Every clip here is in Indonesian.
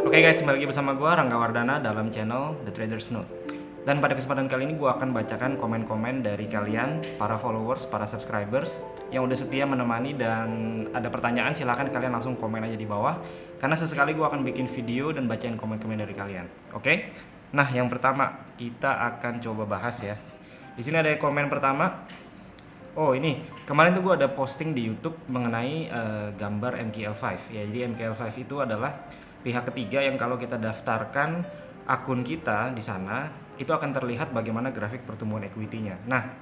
Oke guys, kembali lagi bersama gue Rangga Wardana dalam channel The Trader's Note. Dan pada kesempatan kali ini gue akan bacakan komen-komen dari kalian, para followers, para subscribers yang udah setia menemani, dan ada pertanyaan silahkan kalian langsung komen aja di bawah. Karena sesekali gue akan bikin video dan bacain komen-komen dari kalian. Oke? Nah, yang pertama kita akan coba bahas ya. Di sini ada komen pertama. Oh, ini kemarin tuh gue ada posting di YouTube mengenai gambar MQL5 ya. Jadi MQL5 itu adalah pihak ketiga yang kalau kita daftarkan akun kita di sana itu akan terlihat bagaimana grafik pertumbuhan equity-nya. Nah,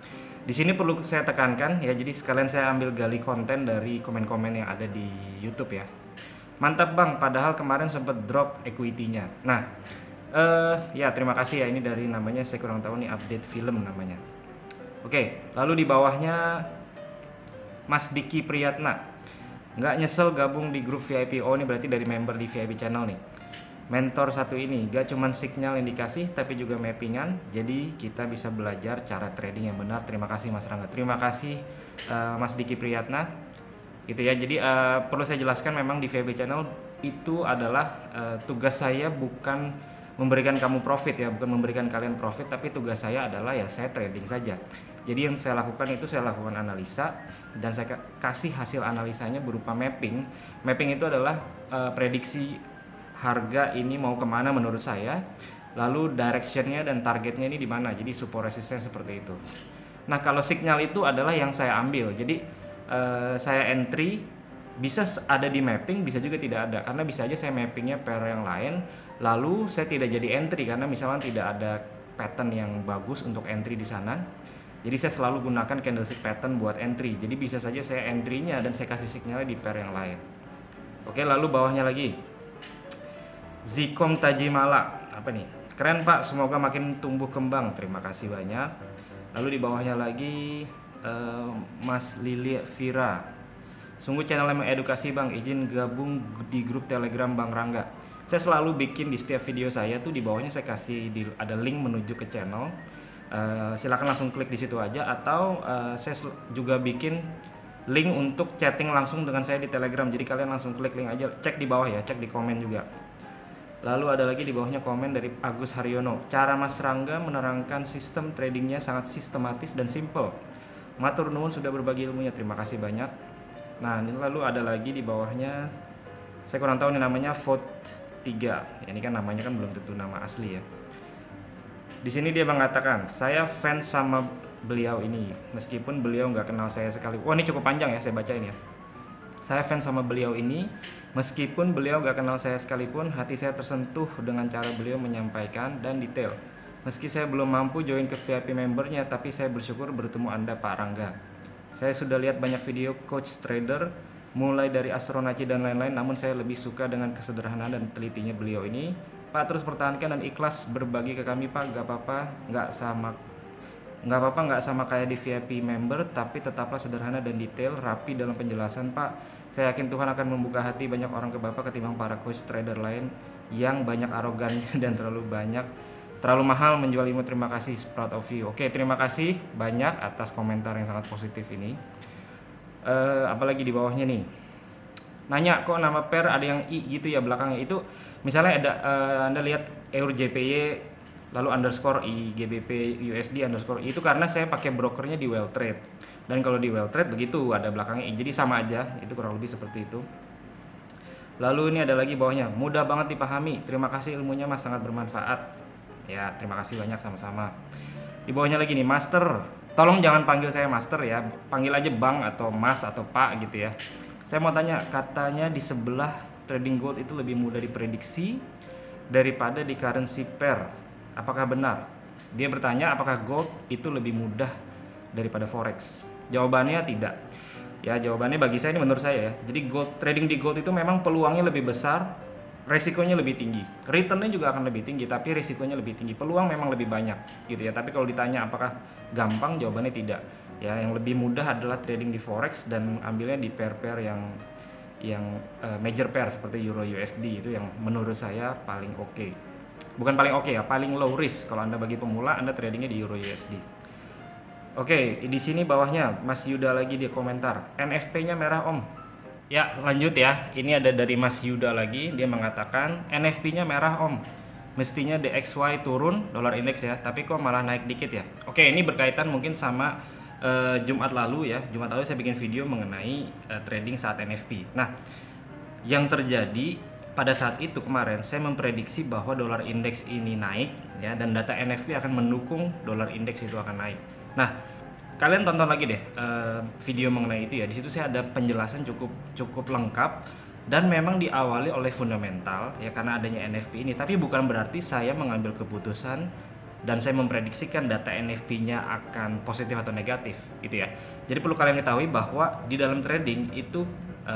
di sini perlu saya tekankan ya. Jadi sekalian saya ambil gali konten dari komen-komen yang ada di YouTube ya. Mantap bang, padahal kemarin sempat drop equity-nya. Nah, ya terima kasih ya. Ini dari namanya saya kurang tahu nih, update film namanya. Oke, lalu di bawahnya Mas Diki Priyatna, nggak nyesel gabung di grup VIP. Oh, ini berarti dari member di VIP channel nih. Mentor satu ini gak cuman signal yang dikasih tapi juga mappingan, jadi kita bisa belajar cara trading yang benar. Terima kasih Mas Rangga. Terima kasih Mas Diki Priyatna gitu ya. Jadi perlu saya jelaskan, memang di VIP channel itu adalah tugas saya bukan memberikan kamu profit ya, bukan memberikan kalian profit, tapi tugas saya adalah ya saya trading saja. Jadi yang saya lakukan itu saya lakukan analisa, dan saya kasih hasil analisanya berupa mapping. Mapping itu adalah prediksi harga ini mau kemana menurut saya, lalu directionnya dan targetnya ini di mana, jadi support resistance seperti itu. Nah, kalau signal itu adalah yang saya ambil, jadi saya entry bisa ada di mapping, bisa juga tidak ada, karena bisa aja saya mappingnya pair yang lain, lalu saya tidak jadi entry karena misalnya tidak ada pattern yang bagus untuk entry di sana. Jadi saya selalu gunakan candlestick pattern buat entry, jadi bisa saja saya entry-nya dan saya kasih signalnya di pair yang lain. Oke, lalu bawahnya lagi Zikom Tajimala, apa nih? Keren Pak, semoga makin tumbuh kembang. Terima kasih banyak. Lalu di bawahnya lagi Mas Lili Vira, sungguh channel yang mengedukasi Bang, izin gabung di grup Telegram Bang Rangga. Saya selalu bikin di setiap video saya tuh di bawahnya saya kasih ada link menuju ke channel. Silakan langsung klik di situ aja, atau saya juga bikin link untuk chatting langsung dengan saya di Telegram. Jadi kalian langsung klik link aja, cek di bawah ya, cek di komen juga. Lalu ada lagi di bawahnya komen dari Agus Haryono, cara Mas Rangga menerangkan sistem tradingnya sangat sistematis dan simple. Matur nuwun sudah berbagi ilmunya, terima kasih banyak. Nah, ini lalu ada lagi di bawahnya, saya kurang tahu nih namanya, Vote 3. Ini kan namanya kan belum tentu nama asli ya. Di sini dia mengatakan, saya fans sama beliau ini, meskipun beliau nggak kenal saya sekali. Wah, ini cukup panjang ya, saya bacain ya. Saya fans sama beliau ini, meskipun beliau nggak kenal saya sekalipun, hati saya tersentuh dengan cara beliau menyampaikan dan detail. Meski saya belum mampu join ke VIP membernya, tapi saya bersyukur bertemu Anda Pak Rangga. Saya sudah lihat banyak video coach trader, mulai dari Astronaci dan lain-lain, namun saya lebih suka dengan kesederhanaan dan telitinya beliau ini. Pak, terus pertahankan dan ikhlas berbagi ke kami Pak, nggak apa-apa, nggak sama kayak di VIP member, tapi tetaplah sederhana dan detail, rapi dalam penjelasan Pak. Saya yakin Tuhan akan membuka hati banyak orang ke Bapak ketimbang para coach trader lain yang banyak arogannya dan terlalu mahal menjual ilmu. Terima kasih, proud of you. Oke, terima kasih banyak atas komentar yang sangat positif ini. Apalagi di bawahnya nih, nanya kok nama pair ada yang I gitu ya belakangnya. Itu misalnya ada Anda lihat EUR JPY lalu underscore I, GBP USD underscore I, itu karena saya pakai brokernya di Welltrade, dan kalau di Welltrade begitu ada belakangnya I, jadi sama aja, itu kurang lebih seperti itu. Lalu ini ada lagi bawahnya, mudah banget dipahami, terima kasih ilmunya Mas, sangat bermanfaat. Ya, terima kasih banyak, sama-sama. Di bawahnya lagi nih, Master, tolong jangan panggil saya Master ya, panggil aja Bang atau Mas atau Pak gitu ya. Saya mau tanya, katanya di sebelah trading gold itu lebih mudah diprediksi daripada di currency pair. Apakah benar? Dia bertanya apakah gold itu lebih mudah daripada forex. Jawabannya tidak. Ya, jawabannya bagi saya ini, menurut saya ya. Jadi trading di gold itu memang peluangnya lebih besar, resikonya lebih tinggi. Returnnya juga akan lebih tinggi, tapi resikonya lebih tinggi. Peluang memang lebih banyak gitu ya. Tapi kalau ditanya apakah gampang, jawabannya tidak. Ya, yang lebih mudah adalah trading di forex dan ambilnya di pair-pair yang major pair seperti Euro USD, itu yang menurut saya paling oke. Bukan paling oke ya, paling low risk. Kalau Anda bagi pemula, Anda tradingnya di Euro USD. Oke, di sini bawahnya Mas Yuda lagi di komentar, NFP-nya merah Om. Ya, lanjut ya. Ini ada dari Mas Yuda lagi. Dia mengatakan NFP-nya merah Om. Mestinya DXY turun dolar indeks ya, tapi kok malah naik dikit ya. Oke, ini berkaitan mungkin sama Jumat lalu ya. Jumat lalu saya bikin video mengenai trading saat NFP. Nah, yang terjadi pada saat itu kemarin saya memprediksi bahwa dolar indeks ini naik ya, dan data NFP akan mendukung dolar indeks itu akan naik. Nah, kalian tonton lagi deh video mengenai itu ya. Di situ saya ada penjelasan cukup lengkap dan memang diawali oleh fundamental ya, karena adanya NFP ini. Tapi bukan berarti saya mengambil keputusan dan saya memprediksikan data NFP-nya akan positif atau negatif gitu ya. Jadi perlu kalian ketahui bahwa di dalam trading itu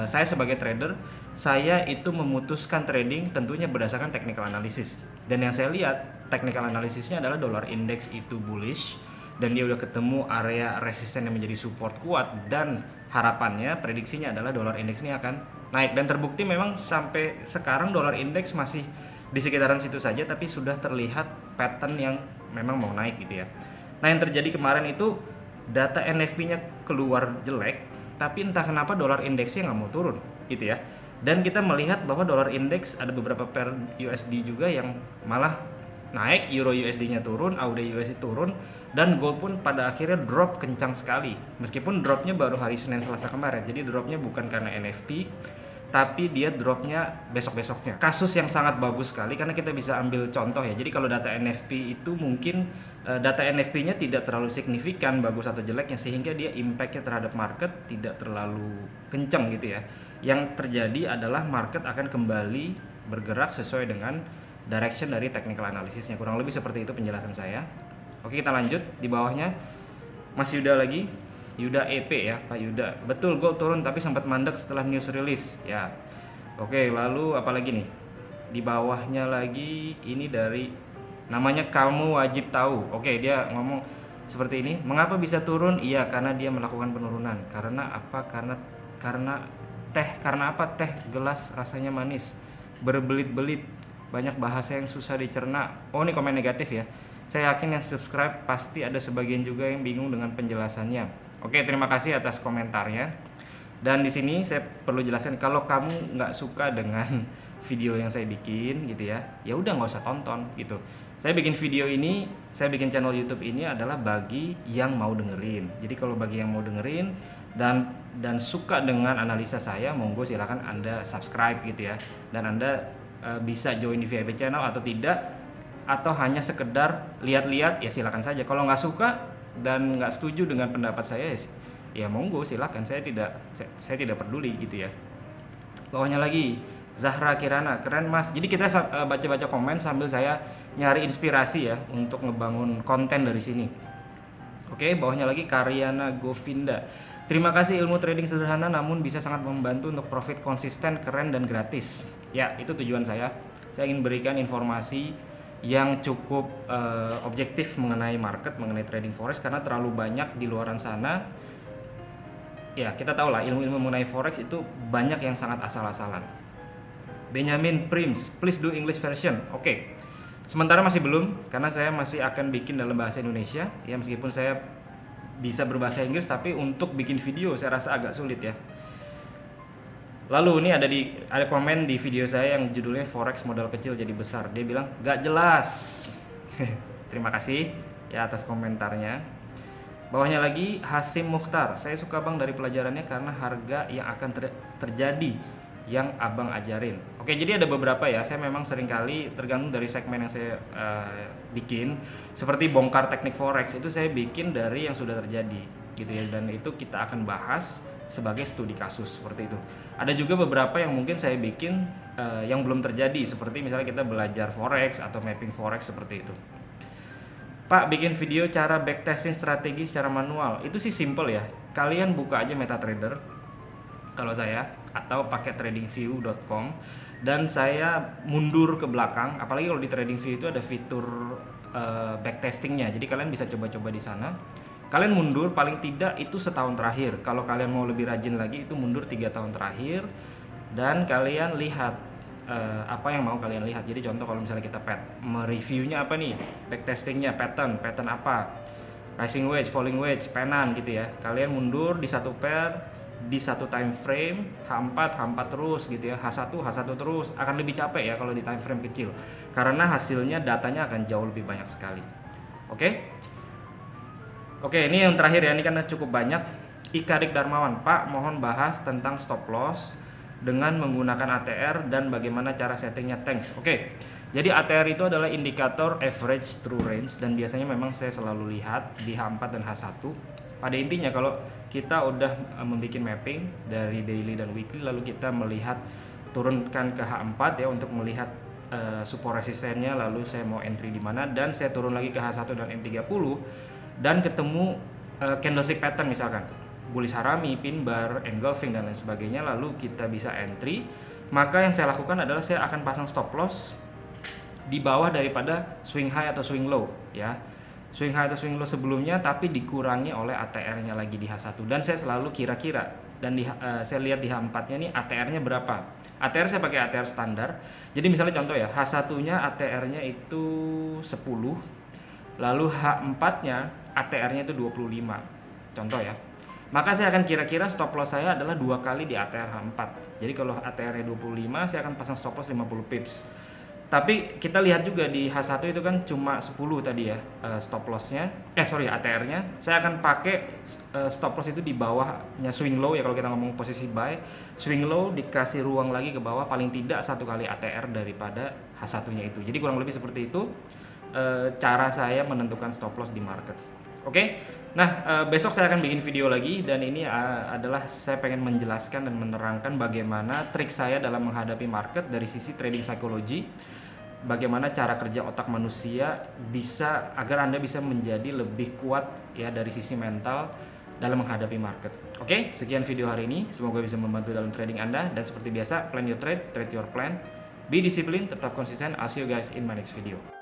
saya sebagai trader, saya itu memutuskan trading tentunya berdasarkan technical analysis. Dan yang saya lihat technical analisisnya adalah dolar index itu bullish dan dia udah ketemu area resisten yang menjadi support kuat, dan harapannya prediksinya adalah dolar indeks ini akan naik, dan terbukti memang sampai sekarang dolar indeks masih di sekitaran situ saja, tapi sudah terlihat pattern yang memang mau naik gitu ya. Nah, yang terjadi kemarin itu data NFP-nya keluar jelek, tapi entah kenapa dolar indeksnya nggak mau turun gitu ya. Dan kita melihat bahwa dolar indeks ada beberapa pair USD juga yang malah naik, Euro USD-nya turun, AUD USD turun, dan gold pun pada akhirnya drop kencang sekali. Meskipun dropnya baru hari Senin Selasa kemarin, jadi dropnya bukan karena NFP, tapi dia dropnya besok-besoknya. Kasus yang sangat bagus sekali karena kita bisa ambil contoh ya. Jadi kalau data NFP itu mungkin data NFP-nya tidak terlalu signifikan bagus atau jeleknya, sehingga dia impact-nya terhadap market tidak terlalu kencang gitu ya. Yang terjadi adalah market akan kembali bergerak sesuai dengan direction dari technical analysisnya. Kurang lebih seperti itu penjelasan saya. Oke, kita lanjut. Di bawahnya Mas Yuda lagi, Yuda EP ya, Pak Yuda. Betul, gold turun tapi sempat mandek setelah news release ya. Oke, lalu apa lagi nih? Di bawahnya lagi ini dari namanya Kamu Wajib Tahu. Oke, dia ngomong seperti ini. Mengapa bisa turun? Iya, karena dia melakukan penurunan. Karena apa? Karena apa? Teh gelas rasanya manis, berbelit-belit, banyak bahasa yang susah dicerna. Oh, ini komen negatif ya. Saya yakin yang subscribe pasti ada sebagian juga yang bingung dengan penjelasannya. Oke, terima kasih atas komentarnya. Dan di sini saya perlu jelaskan, kalau kamu nggak suka dengan video yang saya bikin gitu ya, ya udah nggak usah tonton gitu. Saya bikin video ini, saya bikin channel YouTube ini adalah bagi yang mau dengerin. Jadi kalau bagi yang mau dengerin dan suka dengan analisa saya, monggo silakan Anda subscribe gitu ya. Dan Anda bisa join di VIP channel atau tidak, atau hanya sekedar lihat-lihat ya silakan saja. Kalau nggak suka dan nggak setuju dengan pendapat saya ya monggo silakan, saya tidak peduli gitu ya. Bawahnya lagi Zahra Kirana, keren Mas. Jadi kita baca-baca komen sambil saya nyari inspirasi ya untuk ngebangun konten dari sini. Oke, bawahnya lagi Karyana Govinda, terima kasih, ilmu trading sederhana namun bisa sangat membantu untuk profit konsisten, keren dan gratis. Ya, itu tujuan saya ingin berikan informasi yang cukup objektif mengenai market, mengenai trading forex, karena terlalu banyak di luaran sana ya, kita tahu lah ilmu-ilmu mengenai forex itu banyak yang sangat asal-asalan. Benjamin Prims, please do English version. Oke. Sementara masih belum, karena saya masih akan bikin dalam bahasa Indonesia ya, meskipun saya bisa berbahasa Inggris, tapi untuk bikin video saya rasa agak sulit ya. Lalu ini ada komen di video saya yang judulnya Forex modal kecil jadi besar. Dia bilang gak jelas. Terima kasih ya atas komentarnya. Bawahnya lagi Hasim Mukhtar, saya suka Bang dari pelajarannya karena harga yang akan terjadi yang Abang ajarin. Oke, jadi ada beberapa ya. Saya memang seringkali tergantung dari segmen yang saya bikin. Seperti bongkar teknik forex itu saya bikin dari yang sudah terjadi gitu ya, dan itu kita akan bahas sebagai studi kasus seperti itu. Ada juga beberapa yang mungkin saya bikin yang belum terjadi, seperti misalnya kita belajar forex atau mapping forex seperti itu. Pak, bikin video cara backtesting strategi secara manual. Itu sih simple ya. Kalian buka aja MetaTrader kalau saya, atau pakai tradingview.com, dan saya mundur ke belakang. Apalagi kalau di TradingView itu ada fitur backtestingnya. Jadi kalian bisa coba-coba di sana. Kalian mundur paling tidak itu setahun terakhir. Kalau kalian mau lebih rajin lagi itu mundur 3 tahun terakhir, dan kalian lihat apa yang mau kalian lihat. Jadi contoh kalau misalnya kita mereviewnya apa nih, backtestingnya pattern apa, rising wedge, falling wedge, penan gitu ya. Kalian mundur di satu pair di satu time frame H4 terus gitu ya, H1 terus, akan lebih capek ya kalau di time frame kecil karena hasilnya datanya akan jauh lebih banyak sekali. Oke, ini yang terakhir ya, ini karena cukup banyak. Ika Dik Darmawan, Pak mohon bahas tentang stop loss dengan menggunakan ATR dan bagaimana cara settingnya. Thanks. Oke, jadi ATR itu adalah indikator average true range dan biasanya memang saya selalu lihat di H4 dan H1. Pada intinya kalau kita udah membuat mapping dari daily dan weekly, lalu kita melihat turunkan ke H4 ya untuk melihat support resistennya, lalu saya mau entry di mana, dan saya turun lagi ke H1 dan M30 dan ketemu candlestick pattern misalkan bullish harami, pin bar, engulfing dan lain sebagainya, lalu kita bisa entry. Maka yang saya lakukan adalah saya akan pasang stop loss di bawah daripada swing high atau swing low ya, swing high atau swing low sebelumnya, tapi dikurangi oleh ATR-nya lagi di H1. Dan saya selalu kira-kira, dan saya lihat di H4-nya nih ATR-nya berapa. ATR saya pakai ATR standar. Jadi misalnya contoh ya, H1-nya ATR-nya itu 10, lalu H4-nya ATR-nya itu 25. Contoh ya. Maka saya akan kira-kira stop loss saya adalah 2 kali di ATR H4. Jadi kalau ATR-nya 25, saya akan pasang stop loss 50 pips. Tapi kita lihat juga di H1 itu kan cuma 10 tadi ya stop loss-nya. ATR-nya. Saya akan pakai stop loss itu di bawahnya swing low ya, kalau kita ngomong posisi buy. Swing low dikasih ruang lagi ke bawah paling tidak 1 kali ATR daripada H1-nya itu. Jadi kurang lebih seperti itu cara saya menentukan stop loss di market. Oke. Nah, besok saya akan bikin video lagi, dan ini adalah saya pengen menjelaskan dan menerangkan bagaimana trik saya dalam menghadapi market dari sisi trading psychology, bagaimana cara kerja otak manusia agar Anda bisa menjadi lebih kuat ya dari sisi mental dalam menghadapi market. Oke, sekian video hari ini, semoga bisa membantu dalam trading Anda, dan seperti biasa, plan your trade, trade your plan, be disciplined, tetap konsisten. I'll see you guys in my next video.